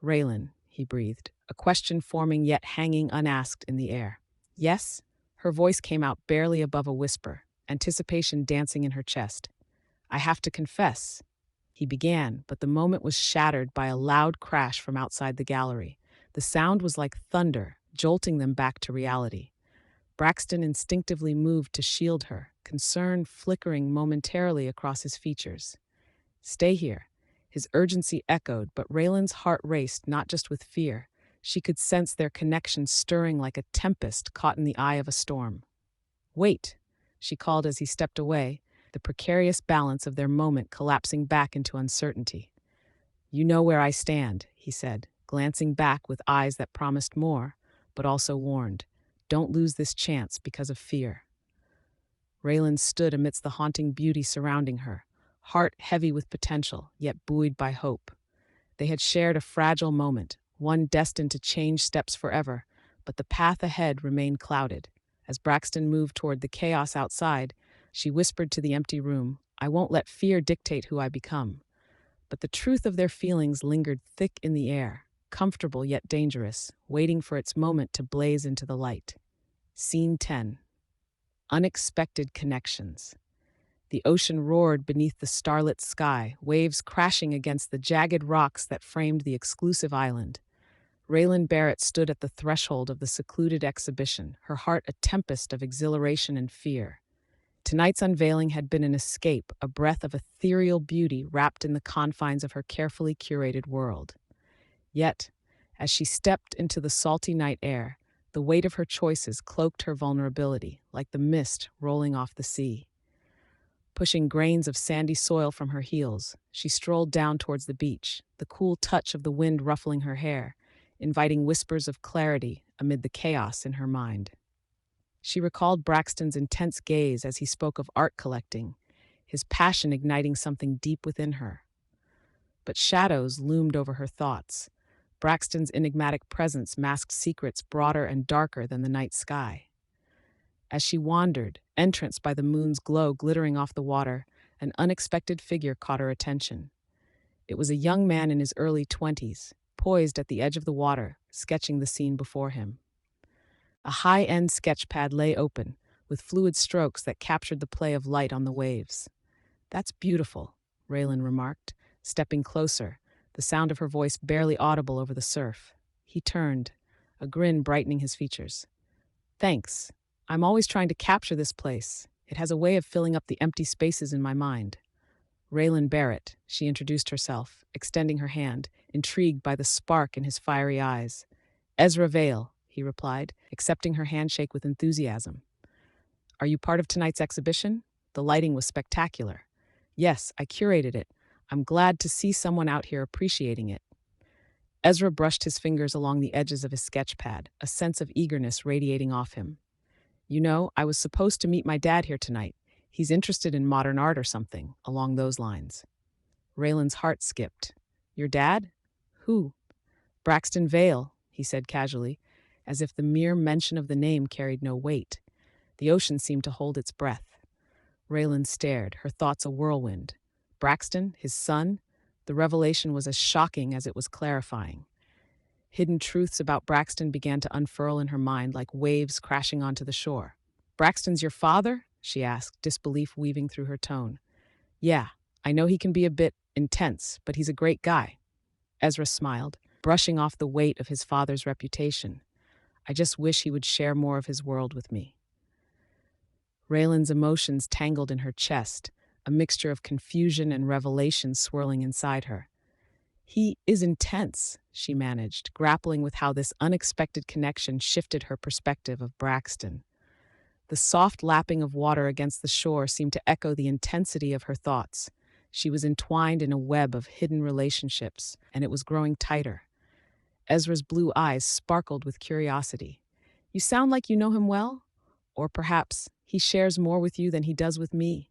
"Raelynn," he breathed, a question forming yet hanging unasked in the air. "Yes?" Her voice came out barely above a whisper, anticipation dancing in her chest. "I have to confess," he began, but the moment was shattered by a loud crash from outside the gallery. The sound was like thunder, jolting them back to reality. Braxton instinctively moved to shield her, concern flickering momentarily across his features. "Stay here." His urgency echoed, but Raylan's heart raced not just with fear. She could sense their connection stirring like a tempest caught in the eye of a storm. "Wait," she called as he stepped away, the precarious balance of their moment collapsing back into uncertainty. "You know where I stand," he said, glancing back with eyes that promised more, but also warned. "Don't lose this chance because of fear." Raelynn stood amidst the haunting beauty surrounding her, heart heavy with potential, yet buoyed by hope. They had shared a fragile moment, one destined to change steps forever, but the path ahead remained clouded. As Braxton moved toward the chaos outside, she whispered to the empty room, "I won't let fear dictate who I become." But the truth of their feelings lingered thick in the air, comfortable yet dangerous, waiting for its moment to blaze into the light. Scene 10. Unexpected connections. The ocean roared beneath the starlit sky, waves crashing against the jagged rocks that framed the exclusive island. Raelynn Barrett stood at the threshold of the secluded exhibition, her heart a tempest of exhilaration and fear. Tonight's unveiling had been an escape, a breath of ethereal beauty wrapped in the confines of her carefully curated world. Yet, as she stepped into the salty night air, the weight of her choices cloaked her vulnerability, like the mist rolling off the sea. Pushing grains of sandy soil from her heels, she strolled down towards the beach, the cool touch of the wind ruffling her hair, inviting whispers of clarity amid the chaos in her mind. She recalled Braxton's intense gaze as he spoke of art collecting, his passion igniting something deep within her. But shadows loomed over her thoughts. Braxton's enigmatic presence masked secrets broader and darker than the night sky. As she wandered, entranced by the moon's glow glittering off the water, an unexpected figure caught her attention. It was a young man in his early 20s, poised at the edge of the water, sketching the scene before him. A high-end sketch pad lay open, with fluid strokes that captured the play of light on the waves. "That's beautiful," Raelynn remarked, stepping closer, the sound of her voice barely audible over the surf. He turned, a grin brightening his features. "Thanks. I'm always trying to capture this place. It has a way of filling up the empty spaces in my mind." "Raelynn Barrett," she introduced herself, extending her hand, intrigued by the spark in his fiery eyes. "Ezra Vale," he replied, accepting her handshake with enthusiasm. "Are you part of tonight's exhibition? The lighting was spectacular." "Yes, I curated it. I'm glad to see someone out here appreciating it." Ezra brushed his fingers along the edges of his sketch pad, a sense of eagerness radiating off him. "You know, I was supposed to meet my dad here tonight. He's interested in modern art or something, along those lines." Raylan's heart skipped. "Your dad? Who?" "Braxton Vale," he said casually, as if the mere mention of the name carried no weight. The ocean seemed to hold its breath. Raelynn stared, her thoughts a whirlwind. Braxton, his son? The revelation was as shocking as it was clarifying. Hidden truths about Braxton began to unfurl in her mind like waves crashing onto the shore. "Braxton's your father?" she asked, disbelief weaving through her tone. "Yeah, I know he can be a bit intense, but he's a great guy." Ezra smiled, brushing off the weight of his father's reputation. "I just wish he would share more of his world with me." Raylan's emotions tangled in her chest, a mixture of confusion and revelation swirling inside her. "He is intense," she managed, grappling with how this unexpected connection shifted her perspective of Braxton. The soft lapping of water against the shore seemed to echo the intensity of her thoughts. She was entwined in a web of hidden relationships, and it was growing tighter. Ezra's blue eyes sparkled with curiosity. "You sound like you know him well? Or perhaps he shares more with you than he does with me?"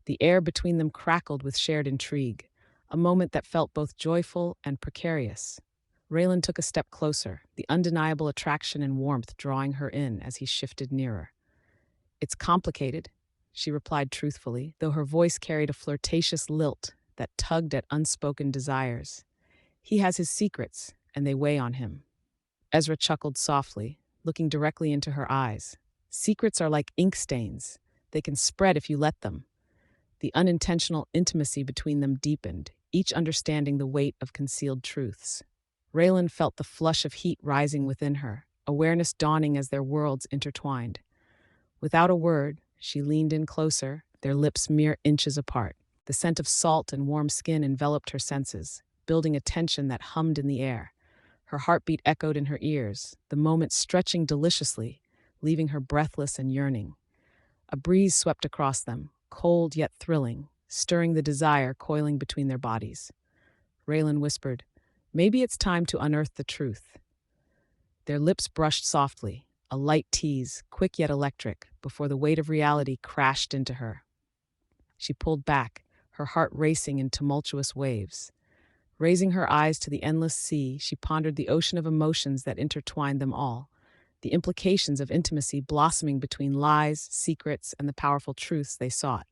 The air between them crackled with shared intrigue, a moment that felt both joyful and precarious. Raelynn took a step closer, the undeniable attraction and warmth drawing her in as he shifted nearer. "It's complicated," she replied truthfully, though her voice carried a flirtatious lilt that tugged at unspoken desires. "He has his secrets, and they weigh on him." Ezra chuckled softly, looking directly into her eyes. "Secrets are like ink stains. They can spread if you let them." The unintentional intimacy between them deepened, each understanding the weight of concealed truths. Raelynn felt the flush of heat rising within her, awareness dawning as their worlds intertwined. Without a word, she leaned in closer, their lips mere inches apart. The scent of salt and warm skin enveloped her senses, building a tension that hummed in the air. Her heartbeat echoed in her ears, the moment stretching deliciously, leaving her breathless and yearning. A breeze swept across them, cold yet thrilling, stirring the desire coiling between their bodies. Raelynn whispered, "Maybe it's time to unearth the truth." Their lips brushed softly, a light tease, quick yet electric, before the weight of reality crashed into her. She pulled back, her heart racing in tumultuous waves. Raising her eyes to the endless sea, she pondered the ocean of emotions that intertwined them all, the implications of intimacy blossoming between lies, secrets, and the powerful truths they sought.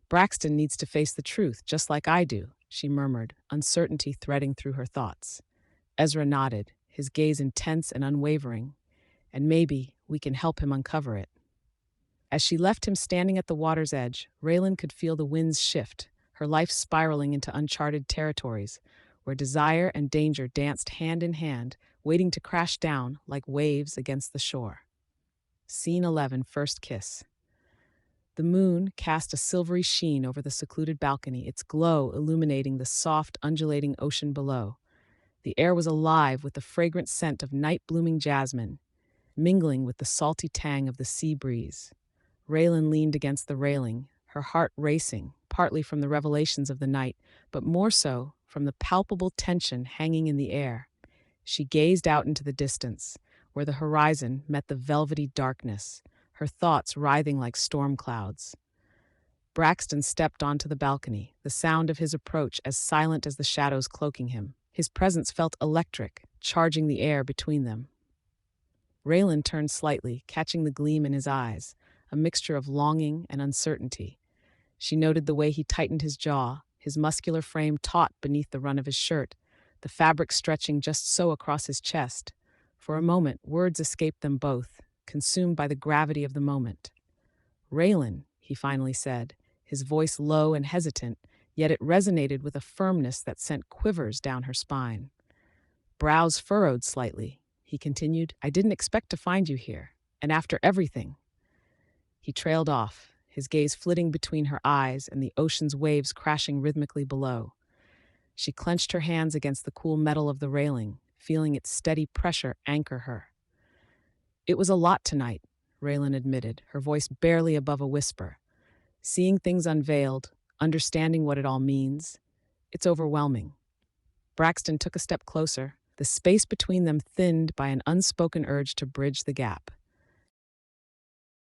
"Braxton needs to face the truth, just like I do," she murmured, uncertainty threading through her thoughts. Ezra nodded, his gaze intense and unwavering, "And maybe we can help him uncover it." As she left him standing at the water's edge, Raelynn could feel the winds shift, her life spiraling into uncharted territories, where desire and danger danced hand in hand, waiting to crash down like waves against the shore. Scene 11, First Kiss. The moon cast a silvery sheen over the secluded balcony, its glow illuminating the soft, undulating ocean below. The air was alive with the fragrant scent of night-blooming jasmine, mingling with the salty tang of the sea breeze. Raelynn leaned against the railing, her heart racing, partly from the revelations of the night, but more so from the palpable tension hanging in the air. She gazed out into the distance, where the horizon met the velvety darkness, her thoughts writhing like storm clouds. Braxton stepped onto the balcony, the sound of his approach as silent as the shadows cloaking him. His presence felt electric, charging the air between them. Raelynn turned slightly, catching the gleam in his eyes, a mixture of longing and uncertainty. She noted the way he tightened his jaw, his muscular frame taut beneath the run of his shirt, the fabric stretching just so across his chest. For a moment, words escaped them both, consumed by the gravity of the moment. "Raelynn," he finally said, his voice low and hesitant, yet it resonated with a firmness that sent quivers down her spine. Brows furrowed slightly, he continued, "I didn't expect to find you here, and after everything." He trailed off, his gaze flitting between her eyes and the ocean's waves crashing rhythmically below. She clenched her hands against the cool metal of the railing, feeling its steady pressure anchor her. "It was a lot tonight," Raelynn admitted, her voice barely above a whisper. "Seeing things unveiled, understanding what it all means, it's overwhelming." Braxton took a step closer, the space between them thinned by an unspoken urge to bridge the gap.